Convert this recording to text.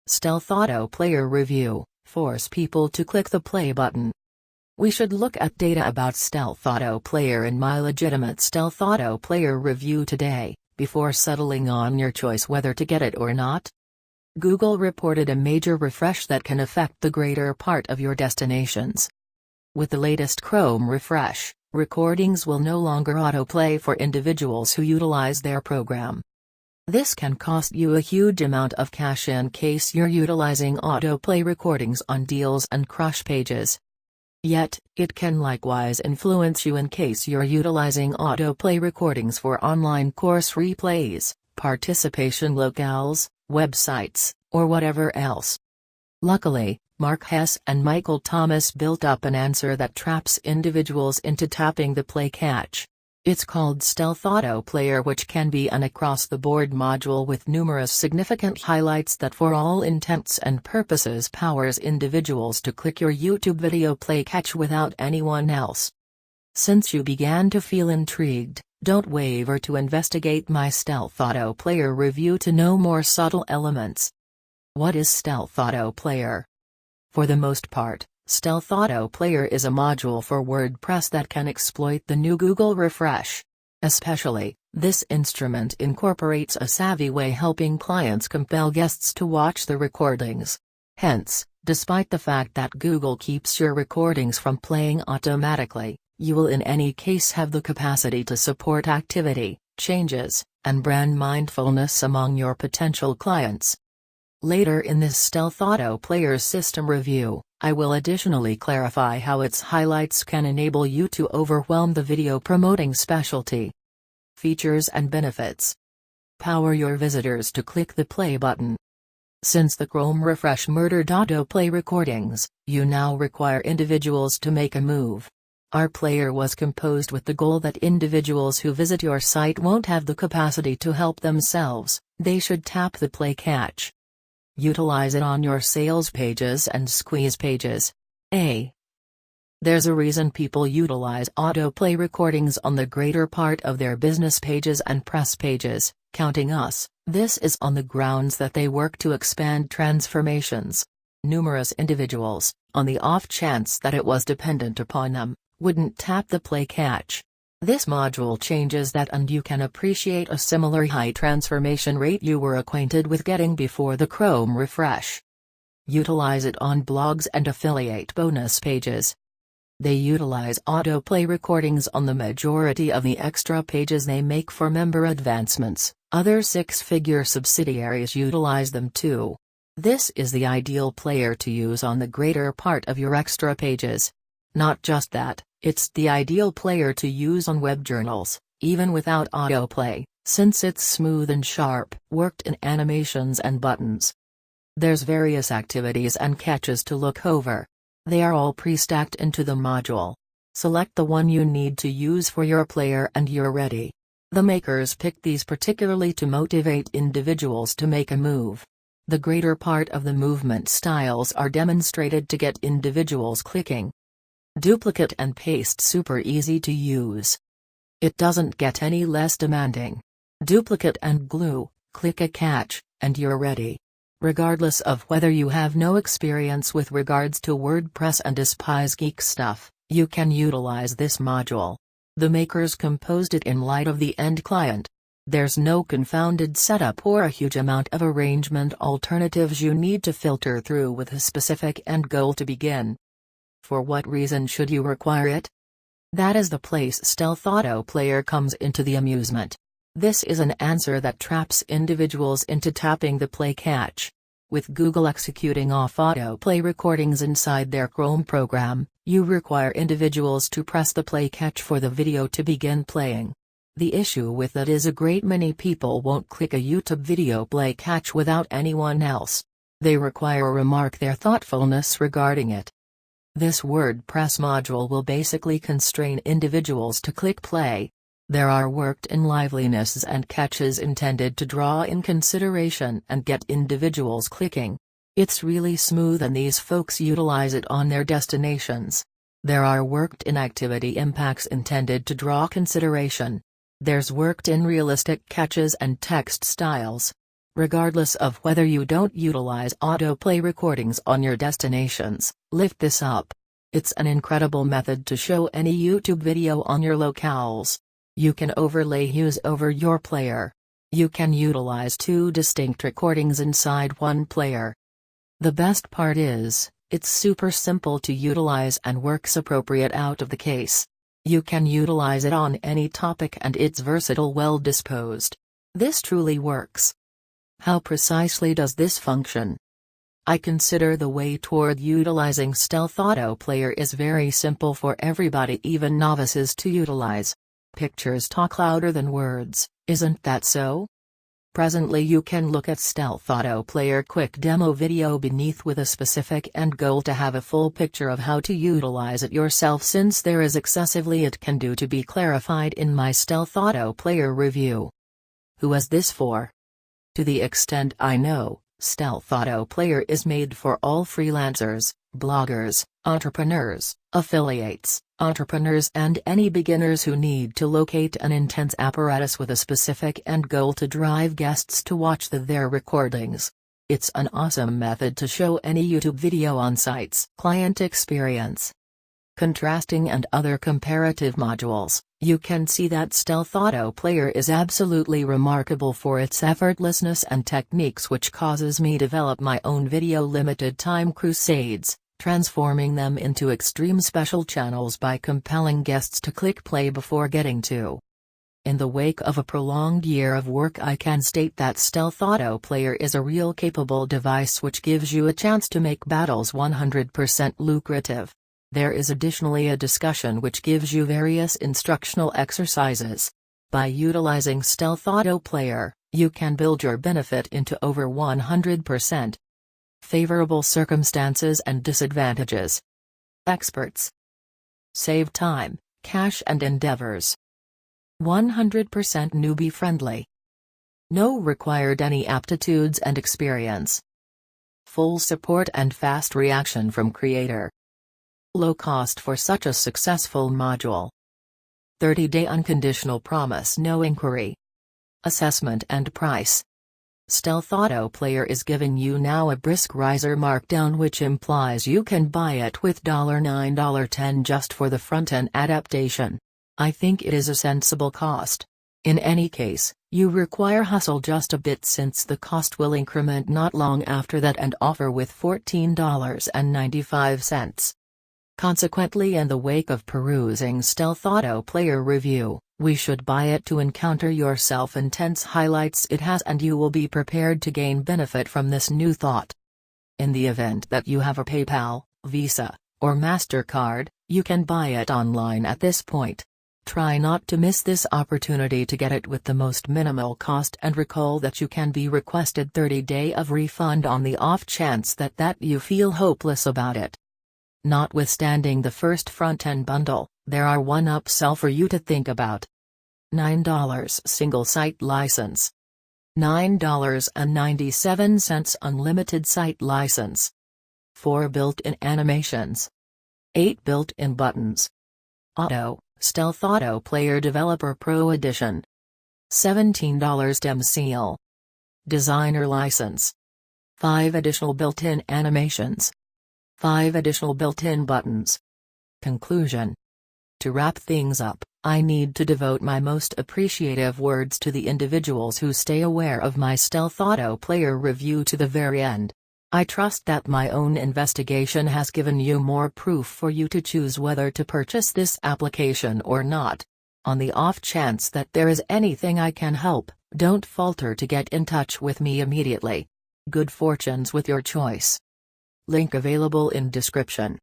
Stealth Auto Player Review: force people to click the play button. We should look at data about Stealth Auto Player in my legitimate Stealth Auto Player review today, before settling on your choice whether to get it or not. Google reported a major refresh that can affect the greater part of your destinations. With the latest Chrome refresh, recordings will no longer autoplay for individuals who utilize their program. This can cost you a huge amount of cash in case you're utilizing autoplay recordings on deals and crush pages. Yet, it can likewise influence you in case you're utilizing autoplay recordings for online course replays, participation locales, websites, or whatever else. Luckily, Mark Hess and Michael Thomas built up an answer that traps individuals into tapping the play catch. It's called Stealth Auto Player, which can be an across-the-board module with numerous significant highlights that for all intents and purposes powers individuals to click your YouTube video play catch without anyone else. Since you began to feel intrigued, don't waver to investigate my Stealth Auto Player review to know more subtle elements. What is Stealth Auto Player? For the most part, Stealth Auto Player is a module for WordPress that can exploit the new Google refresh. Especially, this instrument incorporates a savvy way helping clients compel guests to watch the recordings. Hence, despite the fact that Google keeps your recordings from playing automatically, you will in any case have the capacity to support activity, changes, and brand mindfulness among your potential clients. Later in this Stealth Auto Player's system review, I will additionally clarify how its highlights can enable you to overwhelm the video promoting specialty. Features and benefits. Power your visitors to click the play button. Since the Chrome refresh murdered autoplay recordings, you now require individuals to make a move. Our player was composed with the goal that individuals who visit your site won't have the capacity to help themselves, they should tap the play catch. Utilize it on your sales pages and squeeze pages. There's a reason people utilize autoplay recordings on the greater part of their business pages and press pages, counting us. This is on the grounds that they work to expand transformations. Numerous individuals, on the off chance that it was dependent upon them, wouldn't tap the play catch. This module changes that, and you can appreciate a similar high transformation rate you were acquainted with getting before the Chrome refresh. Utilize it on blogs and affiliate bonus pages. They utilize autoplay recordings on the majority of the extra pages they make for member advancements. Other six-figure subsidiaries utilize them too. This is the ideal player to use on the greater part of your extra pages. Not just that, it's the ideal player to use on web journals, even without autoplay, since it's smooth and sharp, worked in animations and buttons. There's various activities and catches to look over. They are all pre-stacked into the module. Select the one you need to use for your player and you're ready. The makers picked these particularly to motivate individuals to make a move. The greater part of the movement styles are demonstrated to get individuals clicking. Duplicate and paste super easy to use. It doesn't get any less demanding. Duplicate and glue, click a catch, and you're ready. Regardless of whether you have no experience with regards to WordPress and despise geek stuff, you can utilize this module. The makers composed it in light of the end client. There's no confounded setup or a huge amount of arrangement alternatives you need to filter through with a specific end goal to begin. For what reason should you require it? That is the place Stealth Auto Player comes into the amusement. This is an answer that traps individuals into tapping the play catch. With Google executing off autoplay recordings inside their Chrome program, you require individuals to press the play catch for the video to begin playing. The issue with that is a great many people won't click a YouTube video play catch without anyone else. They require a remark their thoughtfulness regarding it. This WordPress module will basically constrain individuals to click play. There are worked-in liveliness and catches intended to draw in consideration and get individuals clicking. It's really smooth and these folks utilize it on their destinations. There are worked-in activity impacts intended to draw consideration. There's worked-in realistic catches and text styles. Regardless of whether you don't utilize autoplay recordings on your destinations, lift this up. It's an incredible method to show any YouTube video on your locales. You can overlay hues over your player. You can utilize two distinct recordings inside one player. The best part is, it's super simple to utilize and works appropriate out of the case. You can utilize it on any topic and it's versatile, well disposed. This truly works. How precisely does this function? I consider the way toward utilizing Stealth Autoplayer is very simple for everybody, even novices, to utilize. Pictures talk louder than words, isn't that so? Presently you can look at Stealth Autoplayer quick demo video beneath with a specific end goal to have a full picture of how to utilize it yourself, since there is excessively it can do to be clarified in my Stealth Autoplayer review. Who is this for? To the extent I know, Stealth Autoplayer is made for all freelancers, bloggers, entrepreneurs, affiliates, entrepreneurs and any beginners who need to locate an intense apparatus with a specific end goal to drive guests to watch their recordings. It's an awesome method to show any YouTube video on sites. Client experience, contrasting and other comparative modules. You can see that Stealth Autoplayer is absolutely remarkable for its effortlessness and techniques, which causes me to develop my own video limited time crusades, transforming them into extreme special channels by compelling guests to click play before getting to. In the wake of a prolonged year of work, I can state that Stealth Autoplayer is a real capable device which gives you a chance to make battles 100% lucrative. There is additionally a discussion which gives you various instructional exercises. By utilizing Stealth Autoplayer, you can build your benefit into over 100%. Favorable circumstances and disadvantages. Experts. Save time, cash and endeavors. 100% newbie friendly. No required any aptitudes and experience. Full support and fast reaction from creator. Low cost for such a successful module. 30-day unconditional promise, no inquiry. Assessment and price. Stealth Autoplayer is giving you now a brisk riser markdown, which implies you can buy it with $9, $10 just for the front-end adaptation. I think it is a sensible cost. In any case, you require hustle just a bit, since the cost will increment not long after that and offer with $14.95. Consequently, in the wake of perusing Stealth Autoplayer review, we should buy it to encounter your self-intense highlights it has, and you will be prepared to gain benefit from this new thought. In the event that you have a PayPal, Visa, or MasterCard, you can buy it online at this point. Try not to miss this opportunity to get it with the most minimal cost, and recall that you can be requested 30-day of refund on the off chance that you feel hopeless about it. Notwithstanding the first front-end bundle, there are one upsell for you to think about. $9 single site license. $9.97 unlimited site license. 4 built-in animations. 8 built-in buttons. Stealth Autoplayer Developer Pro Edition. $17 Stem Seal. Designer license. 5 additional built-in animations. 5 additional built-in buttons. Conclusion. To wrap things up, I need to devote my most appreciative words to the individuals who stay aware of my Stealth Autoplayer review to the very end. I trust that my own investigation has given you more proof for you to choose whether to purchase this application or not. On the off chance that there is anything I can help, don't falter to get in touch with me immediately. Good fortunes with your choice. Link available in description.